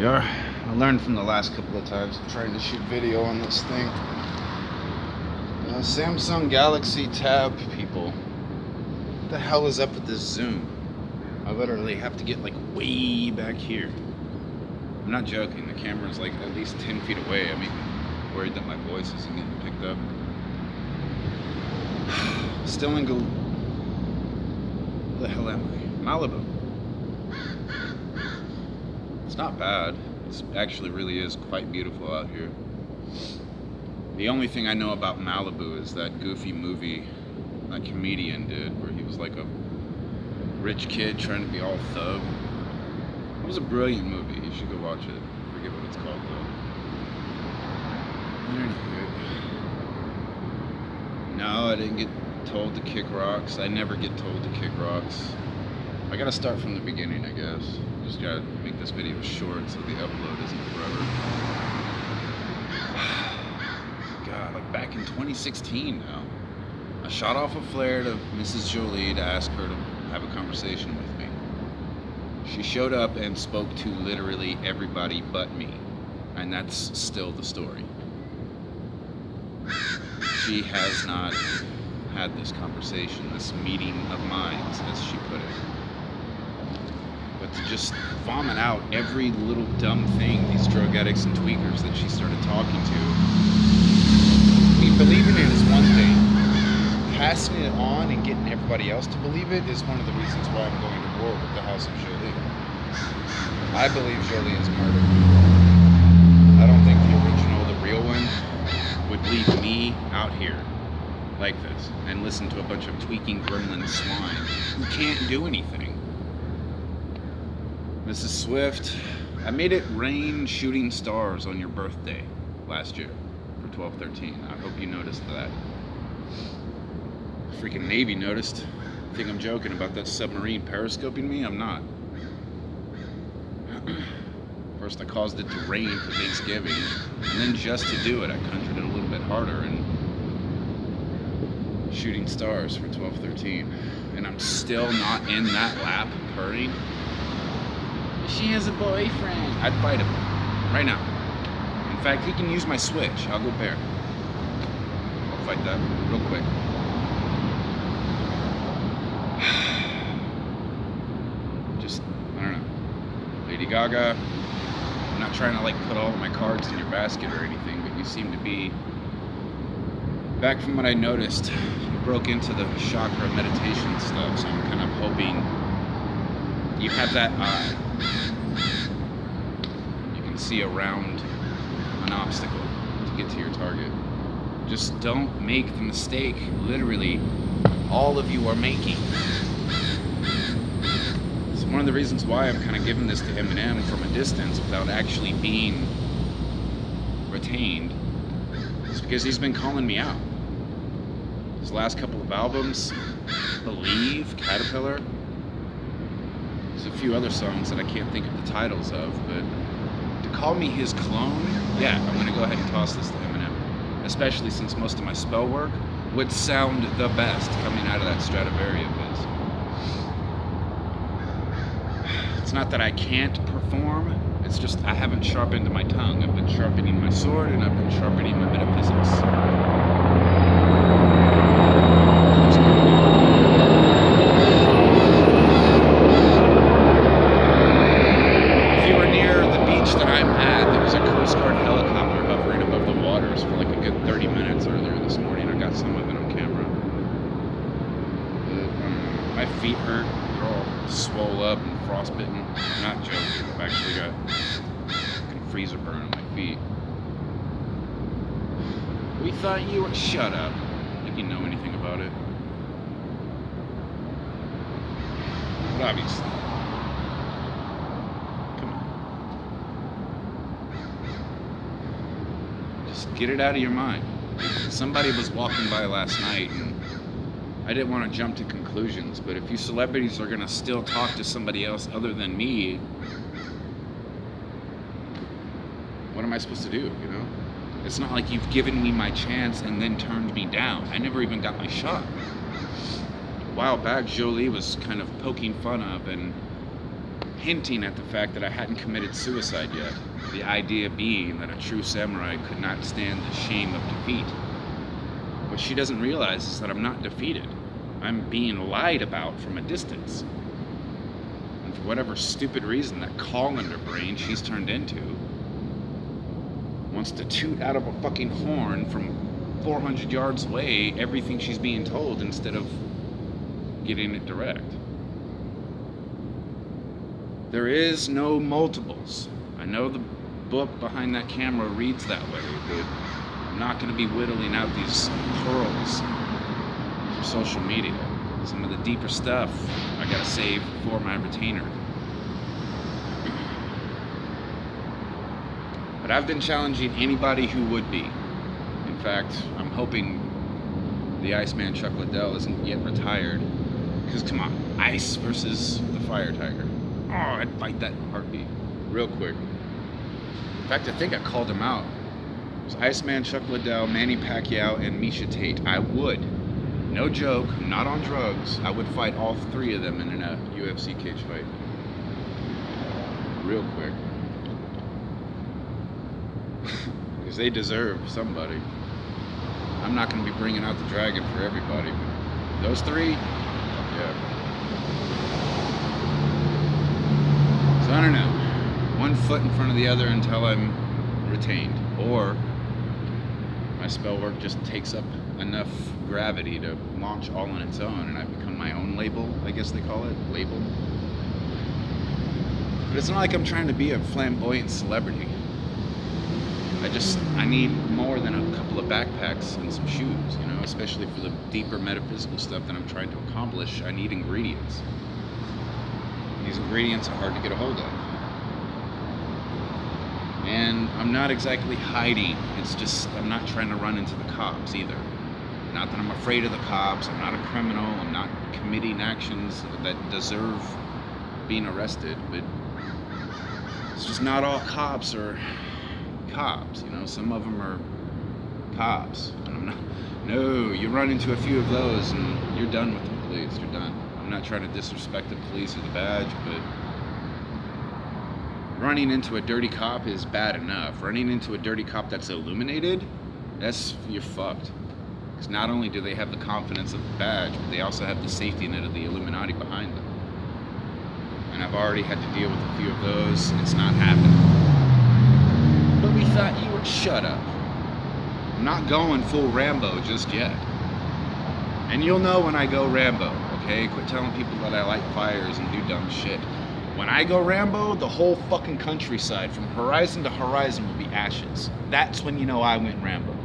we are. I learned from the last couple of times I'm trying to shoot video on this thing. Samsung Galaxy Tab people. What the hell is up with this zoom? I literally have to get like way back here. I'm not joking, the camera's like at least 10 feet away. I'm even worried that my voice isn't getting picked up. Still in where the hell am I? Malibu. It's not bad. It actually really is quite beautiful out here. The only thing I know about Malibu is that goofy movie that comedian did where he was like a rich kid trying to be all thug. It was a brilliant movie. You should go watch it. I forget what it's called though. No, I didn't get told to kick rocks. I never get told to kick rocks. I gotta start from the beginning, I guess. Just gotta make this video short so the upload isn't forever. God, like back in 2016 now. I shot off a flare to Mrs. Jolie to ask her to have a conversation with me. She showed up and spoke to literally everybody but me. And that's still the story. She has not had this conversation, this meeting of minds, as she put it. But to just vomit out every little dumb thing these drug addicts and tweakers that she started talking to. I mean, believing it is one thing. Passing it on and getting everybody else to believe it is one of the reasons why I'm going to war with the House of Jolie. I believe Jolie is murdered. I don't think the original, the real one, would leave me out here like this and listen to a bunch of tweaking gremlin swine who can't do anything. Mrs. Swift, I made it rain shooting stars on your birthday last year for 12/13. I hope you noticed that. Freaking Navy noticed. Think I'm joking about that submarine periscoping me? I'm not. First I caused it to rain for Thanksgiving, and then just to do it I conjured it a little bit harder and shooting stars for 12/13. And I'm still not in that lap purring. She has a boyfriend. I'd fight him right now. In fact, he can use my switch. I'll go bare. I'll fight that real quick. Just, I don't know. Lady Gaga, I'm not trying to like put all of my cards in your basket or anything, but you seem to be, back from what I noticed, you broke into the chakra meditation stuff, so I'm kind of hoping you have that eye. You can see around an obstacle to get to your target. Just don't make the mistake, literally, all of you are making. It's one of the reasons why I'm kind of giving this to Eminem from a distance without actually being retained. It's because he's been calling me out. His last couple of albums, Believe, Caterpillar, there's a few other songs that I can't think of the titles of, but to call me his clone, yeah, I'm gonna go ahead and toss this to Eminem. Especially since most of my spell work would sound the best coming out of that Stradivari of his. It's not that I can't perform, it's just I haven't sharpened my tongue. I've been sharpening my sword and I've been sharpening my metaphysics. If you were near the beach that I'm at, there was a Coast Guard helicopter hovering above the waters for like a good 30 minutes earlier this morning. I got some of it on camera. My feet hurt. They're all swole up and frostbitten. I'm not joking. I've actually got a freezer burn on my feet. We thought you were... Shut up. If you know anything about it. But obviously. Come on. Just get it out of your mind. Somebody was walking by last night and I didn't want to jump to conclusions, but if you celebrities are going to still talk to somebody else other than me, what am I supposed to do, you know? It's not like you've given me my chance and then turned me down. I never even got my shot. A while back, Jolie was kind of poking fun of and hinting at the fact that I hadn't committed suicide yet. The idea being that a true samurai could not stand the shame of defeat. What she doesn't realize is that I'm not defeated. I'm being lied about from a distance. And for whatever stupid reason that colander brain she's turned into wants to toot out of a fucking horn from 400 yards away everything she's being told instead of getting it direct. There is no multiples. I know the book behind that camera reads that way, but I'm not going to be whittling out these pearls for social media. Some of the deeper stuff I gotta save for my retainer. But I've been challenging anybody who would be. In fact, I'm hoping the Iceman Chuck Liddell isn't yet retired. Because come on, ice versus the fire tiger. Oh, I'd fight that in a heartbeat. Real quick. In fact, I think I called him out. It was Iceman Chuck Liddell, Manny Pacquiao, and Miesha Tate. I would. No joke, I'm not on drugs. I would fight all three of them in a UFC cage fight. Real quick. Because they deserve somebody. I'm not going to be bringing out the dragon for everybody, but those three, yeah. So I don't know. One foot in front of the other until I'm retained. Or my spell work just takes up enough gravity to launch all on its own and I become my own label, I guess they call it, label. But it's not like I'm trying to be a flamboyant celebrity. I need more than a couple of backpacks and some shoes, you know, especially for the deeper metaphysical stuff that I'm trying to accomplish. I need ingredients. These ingredients are hard to get a hold of. And I'm not exactly hiding. It's just, I'm not trying to run into the cops either. Not that I'm afraid of the cops. I'm not a criminal. I'm not committing actions that deserve being arrested. But it's just not all cops are cops. You know, some of them are cops. And I'm not. No, you run into a few of those and you're done with the police. You're done. I'm not trying to disrespect the police or the badge, but running into a dirty cop is bad enough. Running into a dirty cop that's illuminated, you're fucked. Because not only do they have the confidence of the badge, but they also have the safety net of the Illuminati behind them. And I've already had to deal with a few of those, and it's not happening. But we thought you were, shut up. I'm not going full Rambo just yet. And you'll know when I go Rambo, okay? Quit telling people that I light fires and do dumb shit. When I go Rambo, the whole fucking countryside, from horizon to horizon, will be ashes. That's when you know I went Rambo.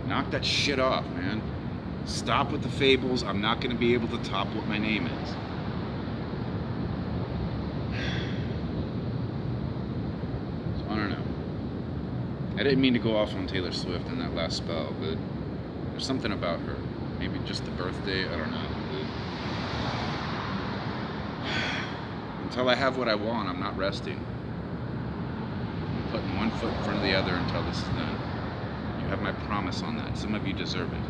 Knock that shit off, man. Stop with the fables. I'm not going to be able to top what my name is. So, I don't know. I didn't mean to go off on Taylor Swift in that last spell, but there's something about her. Maybe just the birthday, I don't know. Until I have what I want, I'm not resting. I'm putting one foot in front of the other until this is done. You have my promise on that. Some of you deserve it.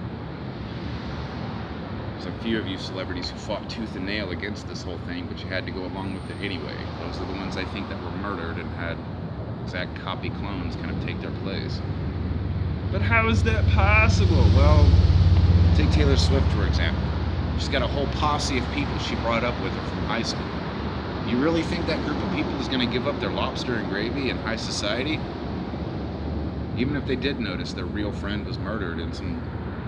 There's a few of you celebrities who fought tooth and nail against this whole thing, but you had to go along with it anyway. Those are the ones I think that were murdered and had exact copy clones kind of take their place. But how is that possible? Well, take Taylor Swift, for example. She's got a whole posse of people she brought up with her from high school. You really think that group of people is going to give up their lobster and gravy in high society? Even if they did notice their real friend was murdered and some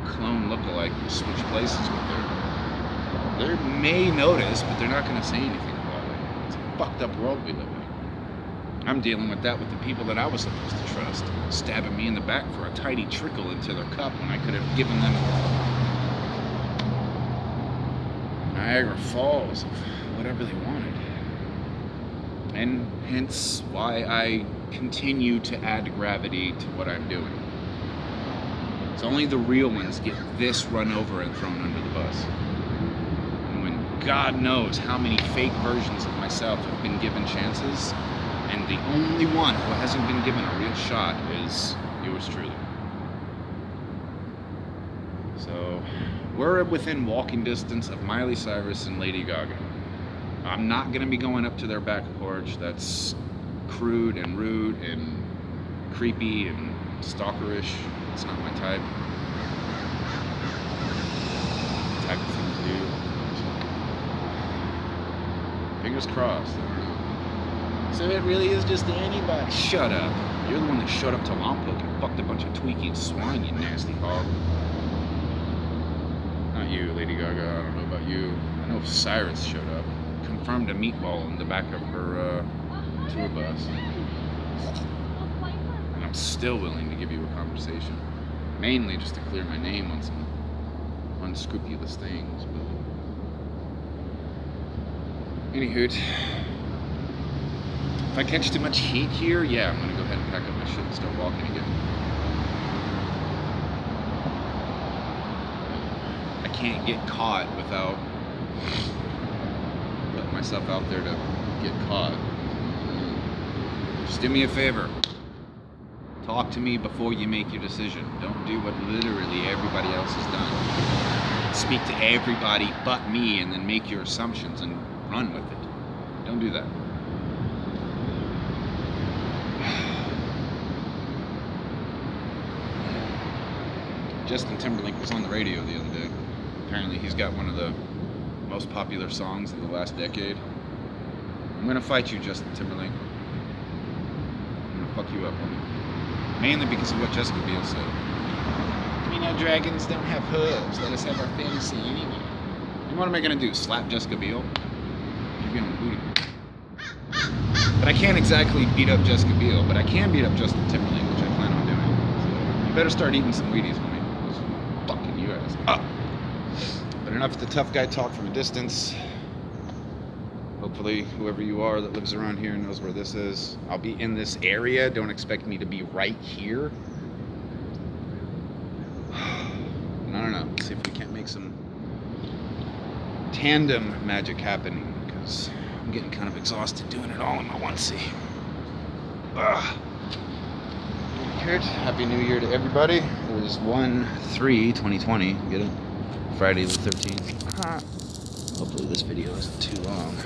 clone lookalike switched places with her. They may notice, but they're not going to say anything about it. It's a fucked up world we live in. I'm dealing with that with the people that I was supposed to trust, stabbing me in the back for a tiny trickle into their cup when I could have given them Niagara Falls of whatever they wanted. And hence why I continue to add gravity to what I'm doing. It's only the real ones get this run over and thrown under the bus. And when God knows how many fake versions of myself have been given chances, and the only one who hasn't been given a real shot is yours truly. So, we're within walking distance of Miley Cyrus and Lady Gaga. I'm not gonna be going up to their back porch. That's crude and rude and creepy and stalkerish. It's not my type of thing to do. Fingers crossed. So it really is just anybody. Shut up. You're the one that showed up to Lompoc and fucked a bunch of tweaking swine, you nasty hog. Not you, Lady Gaga. I don't know about you. I know if Cyrus showed up. Confirmed a meatball in the back of her tour bus. And I'm still willing to give you a conversation. Mainly just to clear my name on some unscrupulous things. But anywho, if I catch too much heat here, yeah, I'm gonna go ahead and pack up my shit and start walking again. I can't get caught without putting myself out there to get caught. Just do me a favor. Talk to me before you make your decision. Don't do what literally everybody else has done. Speak to everybody but me and then make your assumptions and run with it. Don't do that. Justin Timberlake was on the radio the other day. Apparently he's got one of the most popular songs of the last decade. I'm gonna fight you, Justin Timberlake. I'm gonna fuck you up, homie. Mainly because of what Jessica Biel said. You know, dragons don't have hooves. Let us have our fantasy anyway. You know what am I gonna do? Slap Jessica Biel? You're getting booty. But I can't exactly beat up Jessica Biel, but I can beat up Justin Timberlake, which I plan on doing. So you better start eating some Wheaties, homie. Fucking you ass up. But enough of the tough guy talk from a distance. Hopefully, whoever you are that lives around here knows where this is. I'll be in this area. Don't expect me to be right here. I don't know. Let's see if we can't make some tandem magic happening, because I'm getting kind of exhausted doing it all in my onesie. Good. Happy New Year to everybody. It was 1/3/2020. Get it? Friday the 13th. Hopefully this video isn't too long.